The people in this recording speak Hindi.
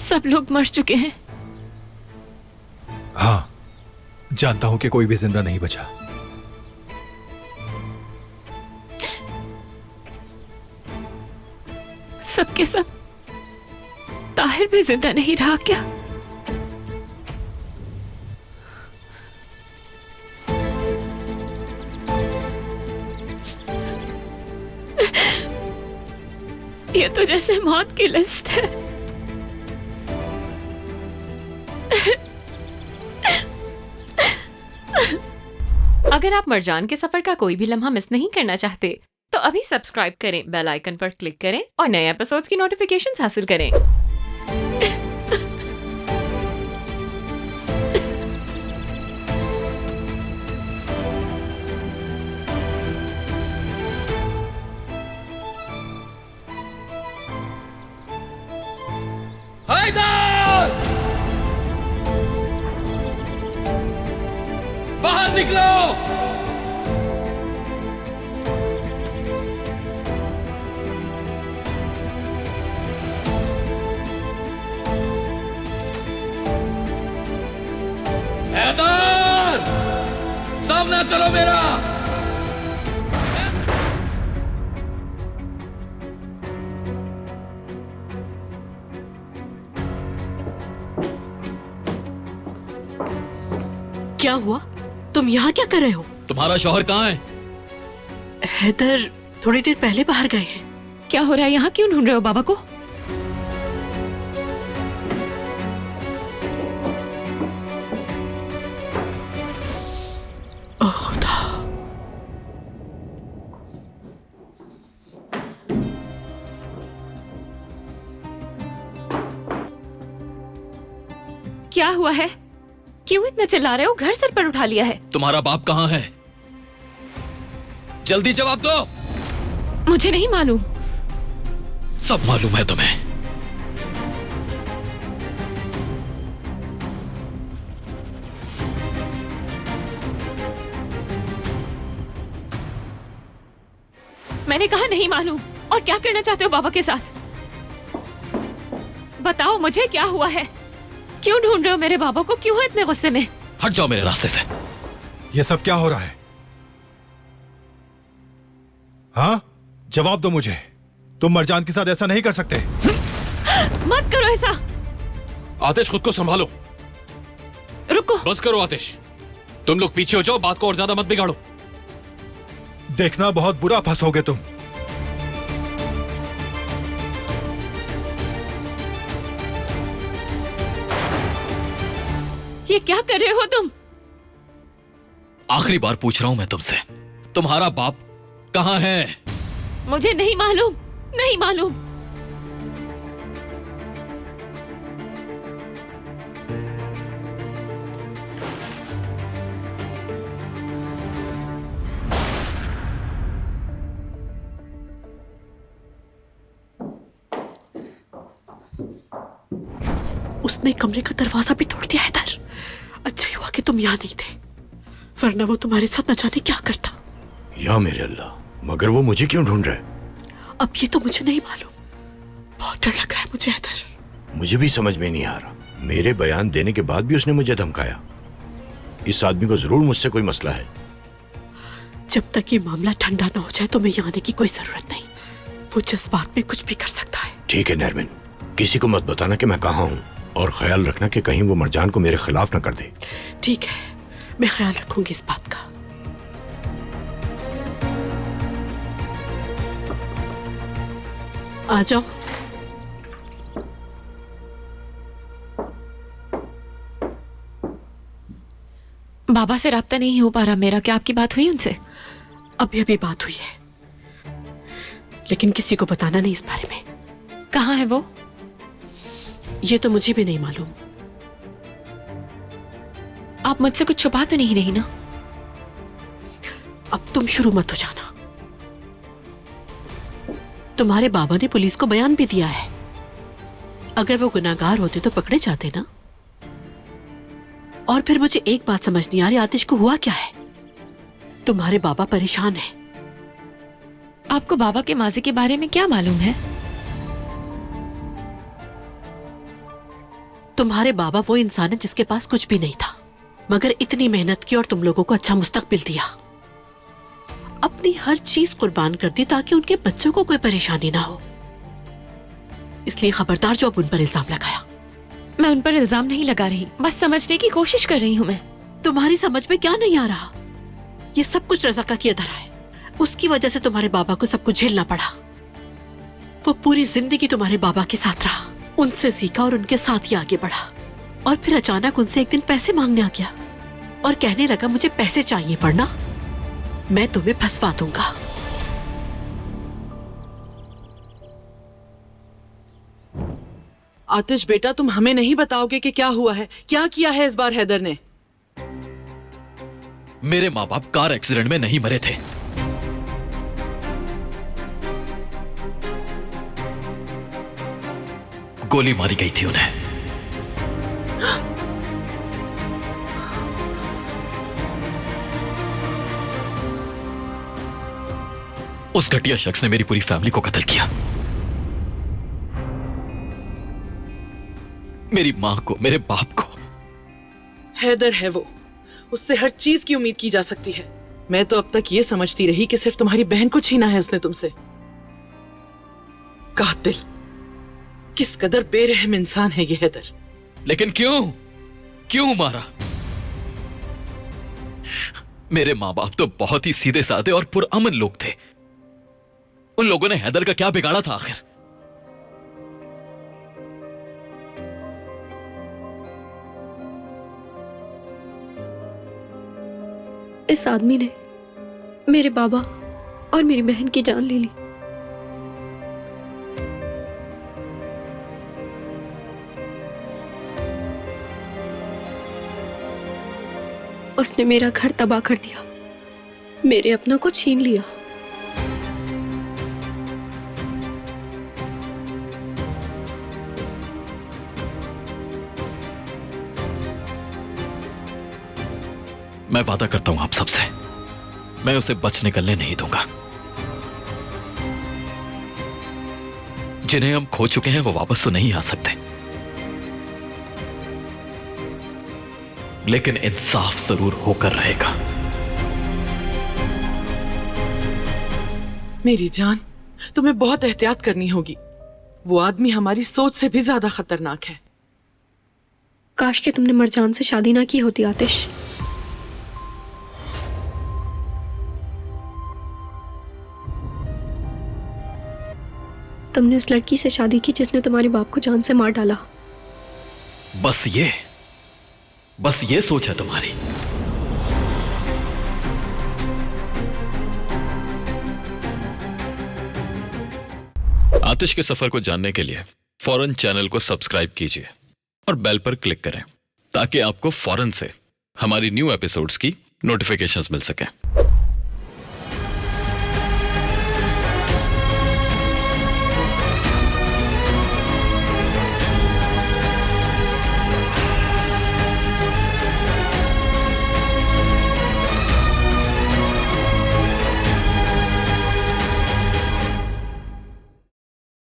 सब लोग मर चुके हैं। हाँ, जानता हूं कि कोई भी जिंदा नहीं बचा। सबके सब। ताहिर भी जिंदा नहीं रहा क्या? ये तो जैसे मौत की लिस्ट है। अगर आप मरजान के सफर का कोई भी लम्हा मिस नहीं करना चाहते तो अभी सब्सक्राइब करें, बेल आइकन पर क्लिक करें और नए एपिसोड्स की नोटिफिकेशंस हासिल करें। हैदर! बाहर निकलो! हैदर! सामना करो मेरा! क्या हुआ? तुम यहाँ क्या कर रहे हो? तुम्हारा शौहर कहाँ है? हैदर थोड़ी देर पहले बाहर गए हैं। क्या हो रहा है यहाँ? क्यों ढूंढ रहे हो बाबा को? ओह खुदा। क्या हुआ है? क्यों इतना चिल्ला रहे हो? घर सर पर उठा लिया है। तुम्हारा बाप कहाँ है? जल्दी जवाब दो। मुझे नहीं मालूम। सब मालूम है तुम्हें। मैंने कहा नहीं मालूम। और क्या करना चाहते हो बाबा के साथ? बताओ मुझे क्या हुआ है? क्यों ढूंढ रहे हो मेरे बाबा को? क्यों हो इतने गुस्से में? हट जाओ मेरे रास्ते से। ये सब क्या हो रहा है? हाँ, जवाब दो मुझे। तुम मरजान के साथ ऐसा नहीं कर सकते। मत करो ऐसा। आतिश, खुद को संभालो। रुको। बस करो आतिश, तुम लोग पीछे हो जाओ, बात को और ज्यादा मत बिगाड़ो। देखना, बहुत बुरा फंसोगे तुम। ये क्या कर रहे हो तुम? आखिरी बार पूछ रहा हूं मैं तुमसे, तुम्हारा बाप कहाँ है? मुझे नहीं मालूम। नहीं मालूम। उसने कमरे का दरवाजा भी तोड़ दिया हैदर। अच्छा ही हुआ कि तुम यहाँ नहीं थे, वरना वो तुम्हारे साथ न जाने क्या करता। या मेरे अल्लाह, मगर वो मुझे क्यों ढूंढ रहा है? अब ये तो मुझे नहीं मालूम। बहुत डर लग रहा है मुझे हैदर। मुझे भी समझ में नहीं आ रहा। मेरे बयान देने के बाद भी उसने मुझे धमकाया। इस आदमी को जरूर मुझसे कोई मसला है। जब तक ये मामला ठंडा ना हो जाए तो मैं यहाँ आने की कोई जरूरत नहीं। वो जज्बात में कुछ भी कर सकता है। ठीक है नरमिन, किसी को मत बताना कि मैं कहाँ हूँ, और ख्याल रखना कि कहीं वो मरजान को मेरे खिलाफ ना कर दे। ठीक है, मैं ख्याल रखूंगी इस बात का। आ जाओ। बाबा से राब्ता नहीं हो पा रहा मेरा। क्या आपकी बात हुई उनसे? अभी अभी बात हुई है, लेकिन किसी को बताना नहीं इस बारे में। कहाँ है वो? ये तो मुझे भी नहीं मालूम। आप मुझसे कुछ छुपा तो नहीं रही ना? अब तुम शुरू मत हो जाना। तुम्हारे बाबा ने पुलिस को बयान भी दिया है। अगर वो गुनाहगार होते तो पकड़े जाते ना। और फिर मुझे एक बात समझ नहीं आ रही, आतिश को हुआ क्या है? तुम्हारे बाबा परेशान हैं। आपको बाबा के माजी के बारे में क्या मालूम है? तुम्हारे बाबा वो इंसान है जिसके पास कुछ भी नहीं था, मगर इतनी मेहनत की और तुम लोगों को अच्छा मुस्तकबिल दिया। अपनी हर चीज कुर्बान कर दी ताकि उनके बच्चों को कोई परेशानी ना हो। इसलिए खबरदार जो अब उन पर इल्जाम लगाया। मैं उन पर इल्जाम नहीं लगा रही, बस समझने की कोशिश कर रही हूँ मैं। तुम्हारी समझ में क्या नहीं आ रहा? ये सब कुछ रज़ा का किया धरा है। उसकी वजह से तुम्हारे बाबा को सब कुछ झेलना पड़ा। वो पूरी जिंदगी तुम्हारे बाबा के साथ रहा, उनसे सीखा और उनके साथ ही आगे बढ़ा। और फिर अचानक उनसे एक दिन पैसे मांगने आ गया और कहने लगा मुझे पैसे चाहिए वरना मैं तुम्हें फंसवा दूंगा। आतिश बेटा, तुम हमें नहीं बताओगे कि क्या हुआ है? क्या किया है इस बार हैदर ने? मेरे माँ बाप कार एक्सीडेंट में नहीं मरे थे। गोली मारी गई थी उन्हें। उस घटिया शख्स ने मेरी पूरी फैमिली को कत्ल किया। मेरी मां को, मेरे बाप को। हैदर है वो, उससे हर चीज की उम्मीद की जा सकती है। मैं तो अब तक ये समझती रही कि सिर्फ तुम्हारी बहन को छीना है उसने तुमसे। कातिल, किस कदर बेरहम इंसान है ये हैदर। लेकिन क्यों मारा? मेरे माँ बाप तो बहुत ही सीधे साधे और पुरअमन लोग थे। उन लोगों ने हैदर का क्या बिगाड़ा था आखिर? इस आदमी ने मेरे बाबा और मेरी बहन की जान ले ली। उसने मेरा घर तबाह कर दिया, मेरे अपनों को छीन लिया। मैं वादा करता हूं आप सबसे, मैं उसे बच निकलने नहीं दूंगा। जिन्हें हम खो चुके हैं वो वापस तो नहीं आ सकते, लेकिन इंसाफ जरूर होकर रहेगा। मेरी जान, तुम्हें बहुत एहतियात करनी होगी। वो आदमी हमारी सोच से भी ज्यादा खतरनाक है। काश कि तुमने मरजान से शादी ना की होती आतिश। तुमने उस लड़की से शादी की जिसने तुम्हारे बाप को जान से मार डाला। बस ये सोच है तुम्हारी। आतिश के सफर को जानने के लिए फौरन चैनल को सब्सक्राइब कीजिए और बेल पर क्लिक करें ताकि आपको फौरन से हमारी न्यू एपिसोड्स की नोटिफिकेशंस मिल सके।